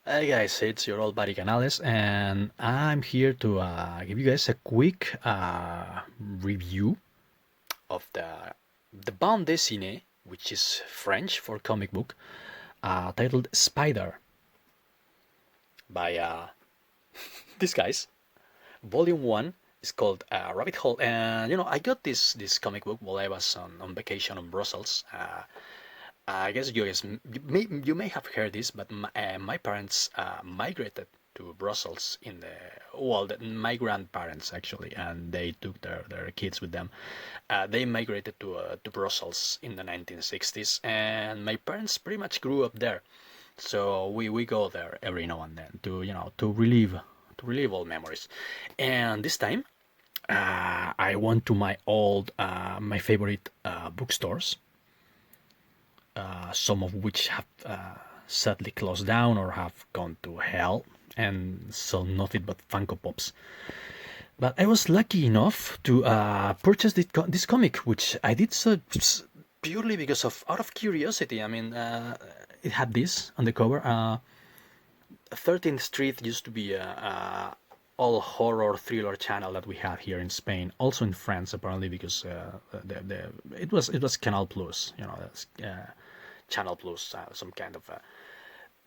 Hey guys, it's your old buddy Canales, and I'm here to give you guys a quick review of the bande dessinée, which is French for comic book, titled Spider by these guys. Volume one is called Rabbit Hole, and I got this comic book while I was on vacation in Brussels. I guess you may have heard this, but my parents migrated to Brussels my grandparents actually, and they took their kids with them. They migrated to Brussels in the 1960s, and my parents pretty much grew up there. So we go there every now and then to relieve all memories. And this time, I went to my favorite bookstores, some of which have sadly closed down or have gone to hell and sell nothing but Funko Pops. But I was lucky enough to purchase this comic, which I did so purely because of out of curiosity. I mean, it had this on the cover. 13th Street used to be a all horror thriller channel that we have here in Spain, also in France apparently, because it was Canal Plus, that's Channel Plus, some kind of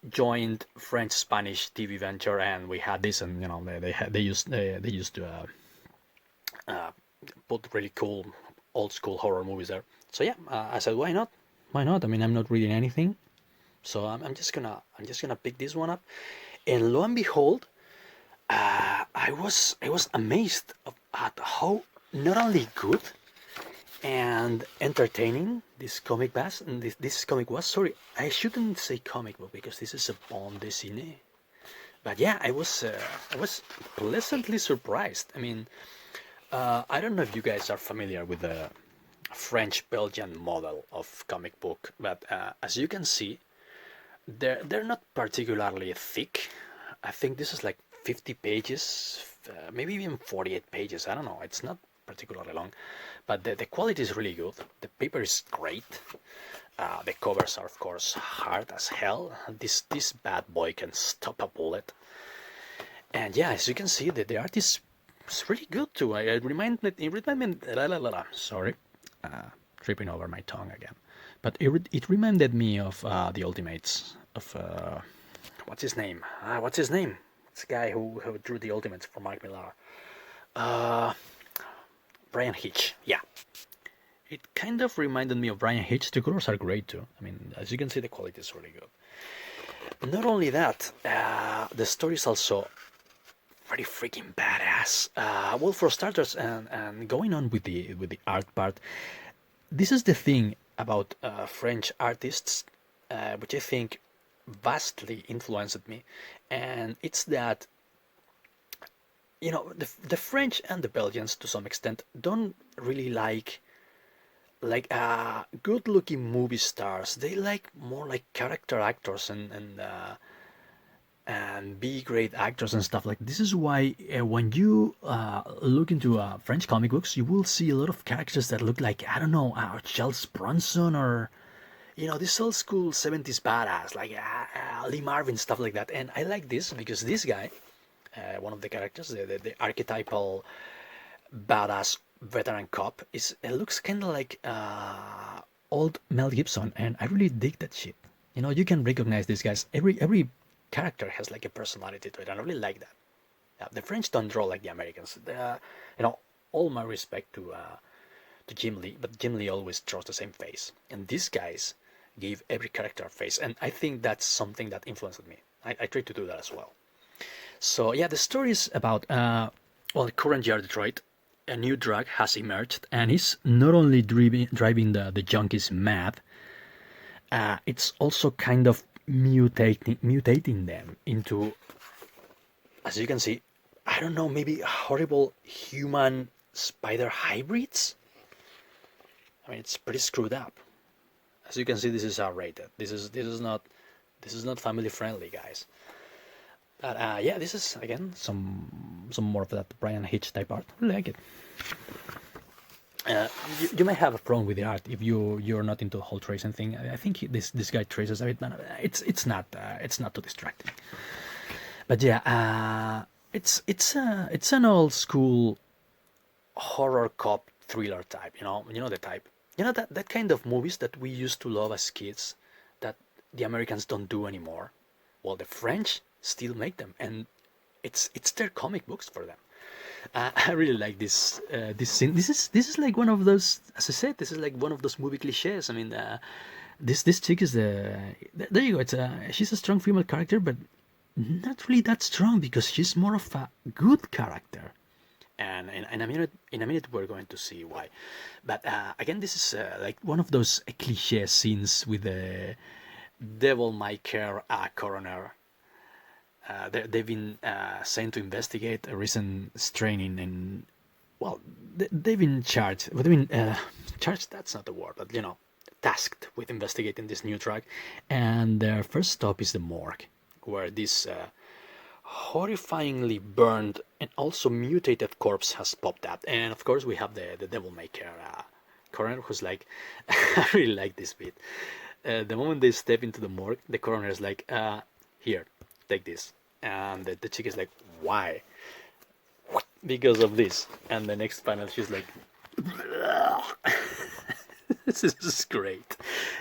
joint French Spanish TV venture, and we had this, and they used to put really cool old school horror movies there. So yeah, I said why not? Why not? I mean, I'm not reading anything, so I'm just gonna pick this one up, and lo and behold, I was amazed at how not only good and entertaining this comic was. Sorry, I shouldn't say comic book because this is a bande dessinée. But yeah, I was pleasantly surprised. I mean, I don't know if you guys are familiar with the French-Belgian model of comic book, but as you can see, they're not particularly thick. I think this is like 50 pages, maybe even 48 pages. I don't know. It's not particularly long, but the quality is really good. The paper is great. The covers are, of course, hard as hell. This bad boy can stop a bullet. And yeah, as you can see, the art is really good too. It reminded sorry, tripping over my tongue again. But it reminded me of the Ultimates of what's his name? What's his name? This guy who drew the Ultimates for Mark Millar. Uh, Brian Hitch. Yeah, it kind of reminded me of Brian Hitch. The colors are great too. I mean, as you can see, the quality is really good. Not only that, the story is also pretty freaking badass. Well, for starters, and going on with the art part, this is the thing about French artists, which I think vastly influenced me, and it's that the French and the Belgians to some extent don't really like good-looking movie stars. They like more like character actors and B-grade actors and stuff like this. Is why when you look into French comic books, you will see a lot of characters that look like, I don't know, Charles Bronson, or this old school 70s badass like Lee Marvin, stuff like that. And I like this because this guy, one of the characters, the archetypal badass veteran cop, is it looks kind of like old Mel Gibson, and I really dig that shit. You can recognize these guys. Every character has like a personality to it, and I really like that. The French don't draw like the Americans. All my respect to Jim Lee, but Jim Lee always draws the same face, and these guys gave every character a face, and I think that's something that influenced me. I try to do that as well. So yeah, the story is about current year Detroit, a new drug has emerged, and it's not only driving the junkies mad, it's also kind of mutating them into, as you can see, I don't know, maybe horrible human spider hybrids. I mean, it's pretty screwed up. As you can see, this is R-rated. This is not family friendly, guys. But yeah, this is again some more of that Brian Hitch type art. I really like it. uh, you might have a problem with the art if you're not into the whole tracing thing. I think this guy traces a bit, but it's not too distracting. But yeah, it's an old school horror cop thriller type. You know the type. You know that kind of movies that we used to love as kids, that the Americans don't do anymore. Well, the French still make them, and it's their comic books for them. I really like this scene. This is like one of those, as I said, this is like one of those movie cliches. I mean, this chick is there you go. She's a strong female character, but not really that strong because she's more of a good character. And in a minute we're going to see why. But again, this is like one of those cliche scenes with the devil may care coroner. They've been sent to investigate a recent straining, and well, they've been charged. What I mean, charged? That's not the word, but tasked with investigating this new drug. And their first stop is the morgue, where this horrifyingly burned and also mutated corpse has popped up. And of course, we have the devil may care coroner, who's like, I really like this bit. The moment they step into the morgue, the coroner is like, here, take this. And the chick is like, why? Because of this. And the next panel, she's like, this is great.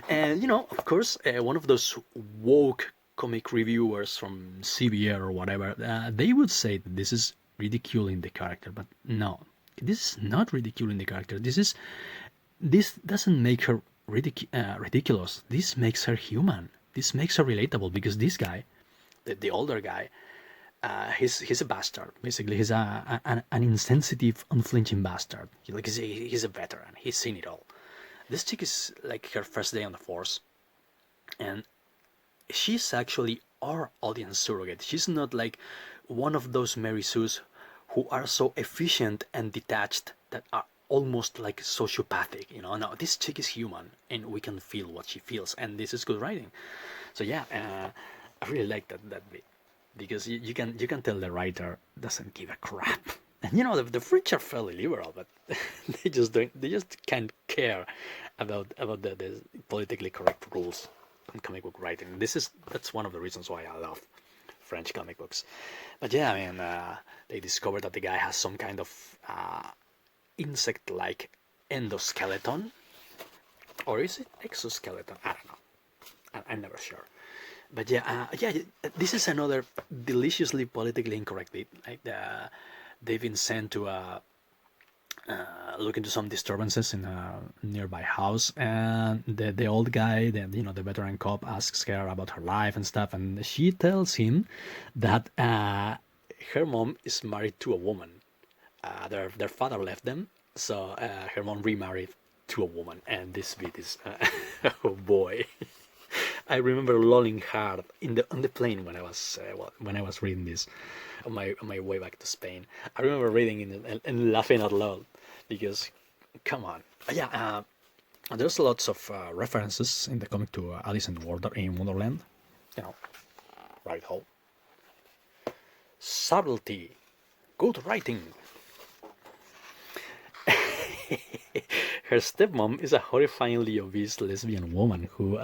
And of course, one of those woke comic reviewers from CBR or whatever, they would say that this is ridiculing the character, but no, this is not ridiculing the character. This doesn't make her ridiculous. This makes her human. This makes her relatable, because this guy, the older guy, he's a bastard. Basically, he's an insensitive, unflinching bastard. He's a veteran. He's seen it all. This chick is like her first day on the force, and she's actually our audience surrogate. She's not like one of those Mary Sues who are so efficient and detached that are almost like sociopathic. No, this chick is human, and we can feel what she feels, and this is good writing. So yeah, I really like that bit, because you can tell the writer doesn't give a crap. And the French are fairly liberal, but they just can't care about the politically correct rules on comic book writing. That's one of the reasons why I love French comic books. But yeah, I mean, they discovered that the guy has some kind of insect-like endoskeleton, or is it exoskeleton? I don't know. I'm never sure. But yeah, this is another deliciously politically incorrect bit. Like they've been sent to look into some disturbances in a nearby house, and the old guy, the veteran cop, asks her about her life and stuff, and she tells him that her mom is married to a woman. Their father left them, so her mom remarried to a woman, and this bit is oh boy. I remember lolling hard on the plane when I was reading this on my way back to Spain. I remember reading it and laughing out loud, because come on. Yeah, there's lots of references in the comic to Alice in Wonderland. Rabbit hole, subtlety, good writing. Her stepmom is a horrifyingly obese lesbian woman who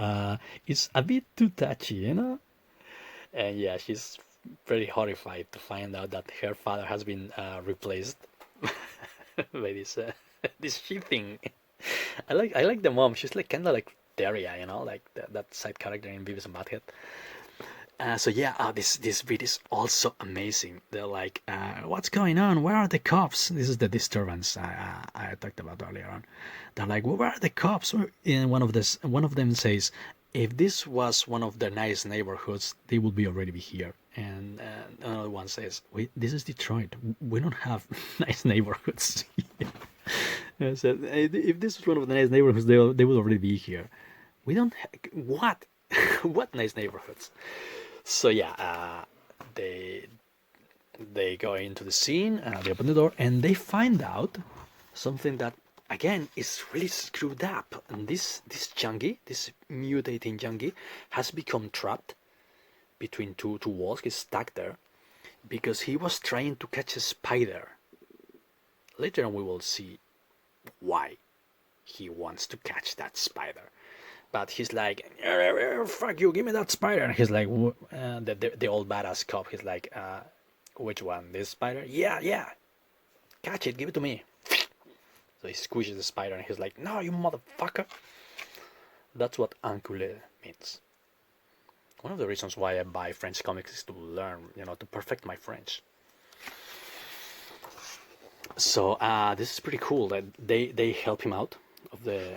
is a bit too touchy, And yeah, she's very horrified to find out that her father has been replaced by this she thing. I like the mom. She's like kind of like Daria, like that side character in Beavis and Butthead. So yeah, this bit is also amazing. They're like, what's going on? Where are the cops? This is the disturbance I talked about earlier on. They're like, well, where are the cops? And one of them says, if this was one of the nice neighborhoods, they would already be here. And another one says, this is Detroit. We don't have nice neighborhoods here. So if this was one of the nice neighborhoods, they would already be here. We don't. What? What nice neighborhoods? So yeah, they go into the scene, they open the door, and they find out something that again is really screwed up. And this junkie, this mutating junkie, has become trapped between two walls. He's stuck there because he was trying to catch a spider. Later on, we will see why he wants to catch that spider. But he's like, fuck you, give me that spider. And he's like, the old badass cop, he's like, which one? This spider? Yeah, catch it, give it to me. So he squishes the spider and he's like, no, you motherfucker. That's what enculé means. One of the reasons why I buy French comics is to learn, to perfect my French. So this is pretty cool that they help him out of the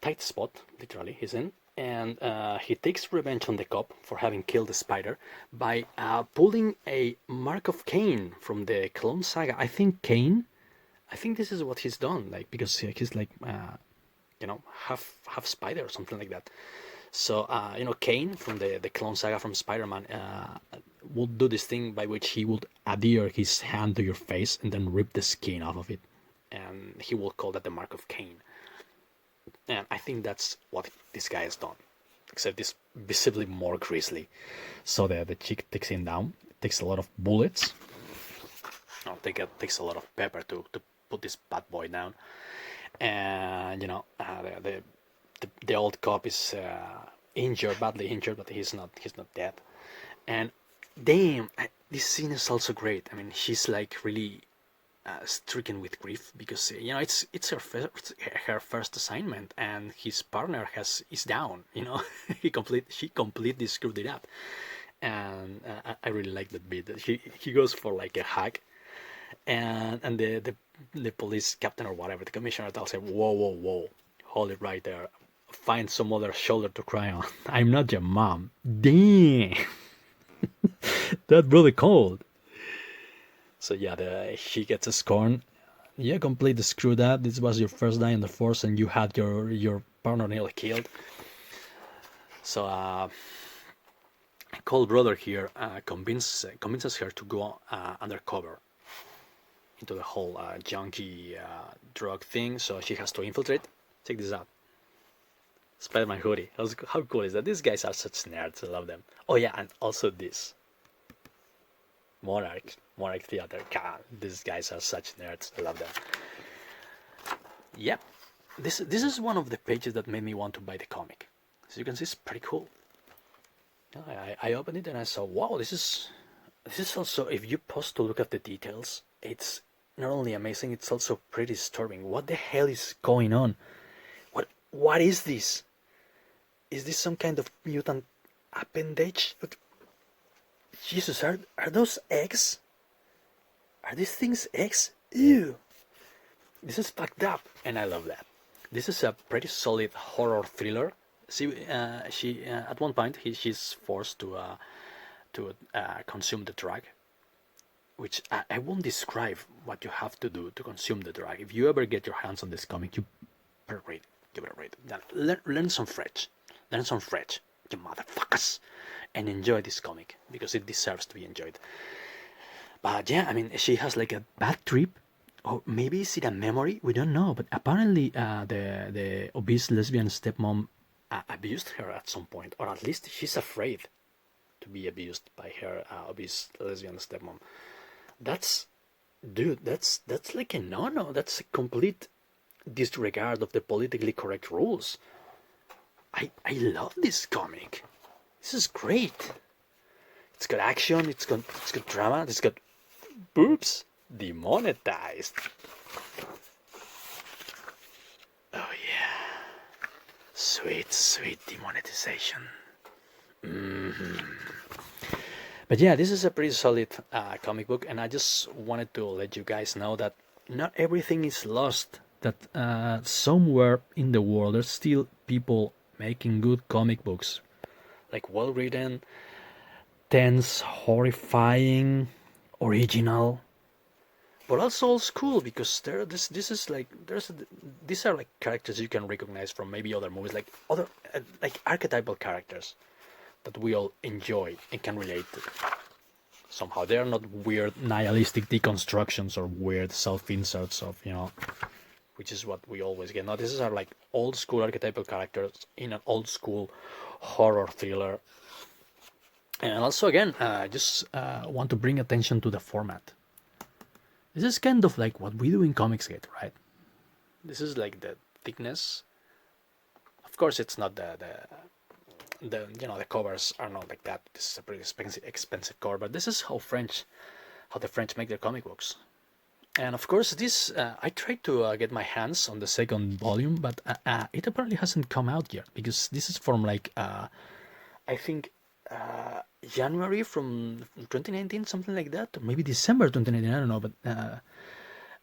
tight spot, literally, he's in. And he takes revenge on the cop for having killed the spider by pulling a mark of Cain from the Clone Saga. I think this is what he's done, like, because he's like, half spider or something like that. So, Cain from the Clone Saga from Spider-Man would do this thing by which he would adhere his hand to your face and then rip the skin off of it. And he will call that the mark of Cain. And I think that's what this guy has done, except it's visibly more grisly. So the chick takes him down. It takes a lot of bullets. Takes a lot of pepper to put this bad boy down. And the old cop is badly injured, but he's not dead. And damn, this scene is also great. I mean, she's like really stricken with grief because it's her first assignment, and his partner is down. She completely screwed it up, and I really like that bit. He goes for like a hug, and the police captain or whatever, the commissioner, tells him, whoa, hold it right there. Find some other shoulder to cry on. I'm not your mom. Damn. That's really cold. So yeah, she gets a scorn. Yeah, completely screwed up. This was your first day in the force, and you had your partner nearly killed. So Cold Brother here convinces her to go undercover into the whole junkie drug thing. So she has to infiltrate. Check this out. Spider-Man hoodie. How cool is that? These guys are such nerds. I love them. Oh yeah, and also this. Monarch Theater. God, these guys are such nerds. I love them. Yeah, this is one of the pages that made me want to buy the comic. As you can see, it's pretty cool. I opened it and I saw, wow, this is also, if you pause to look at the details, it's not only amazing, it's also pretty disturbing. What the hell is going on? What is this? Is this some kind of mutant appendage? Jesus, are those eggs? Are these things eggs? Ew. This is fucked up, and I love that. This is a pretty solid horror thriller. See, she at one point she's forced to consume the drug, which I won't describe what you have to do to consume the drug. If you ever get your hands on this comic, you better read it. Give it a read. Learn some French. Learn some French, you motherfuckers, and enjoy this comic because it deserves to be enjoyed. But yeah, I mean, she has like a bad trip, or maybe is it a memory? We don't know. But apparently, the obese lesbian stepmom abused her at some point, or at least she's afraid to be abused by her obese lesbian stepmom. That's like a no-no. That's a complete disregard of the politically correct rules. I love this comic. This is great. It's got action, it's got drama, it's got boobs demonetized. Oh yeah. Sweet demonetization. But yeah, this is a pretty solid comic book, and I just wanted to let you guys know that not everything is lost. That somewhere in the world there's still people making good comic books, like well written, tense, horrifying, original, but also old school, because this is like these are like characters you can recognize from maybe other movies, like other like archetypal characters that we all enjoy and can relate to. Somehow they are not weird nihilistic deconstructions or weird self-inserts of which is what we always get. No, these are like old school archetypal characters in an old school horror thriller. And also, again, I just want to bring attention to the format. This is kind of like what we do in Comicsgate, right? This is like the thickness. Of course, it's not the the covers are not like that. This is a pretty expensive cover, but this is how the French make their comic books. And of course, this I tried to get my hands on the second volume, but it apparently hasn't come out yet because this is from like I think January from 2019, something like that, or maybe December 2019. I don't know, but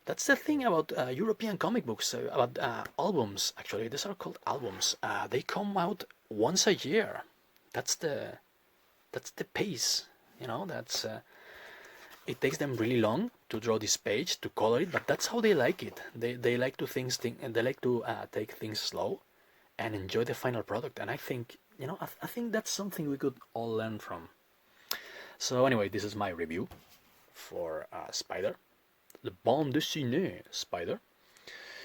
that's the thing about European comic books, about albums. Actually, these are called albums. They come out once a year. That's the pace. That's it takes them really long to draw this page to color it, but that's how they like it. They like to they like to take things slow and enjoy the final product. And I think I think that's something we could all learn from. So anyway, this is my review for Spider, the bande dessinée Spider.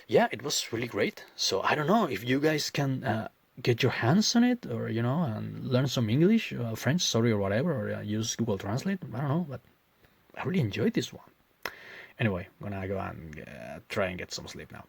Yeah, it was really great. So I don't know if you guys can get your hands on it, or and learn some English, French, sorry, or whatever, or use Google Translate. I don't know, but I really enjoyed this one. Anyway, I'm gonna go and try and get some sleep now.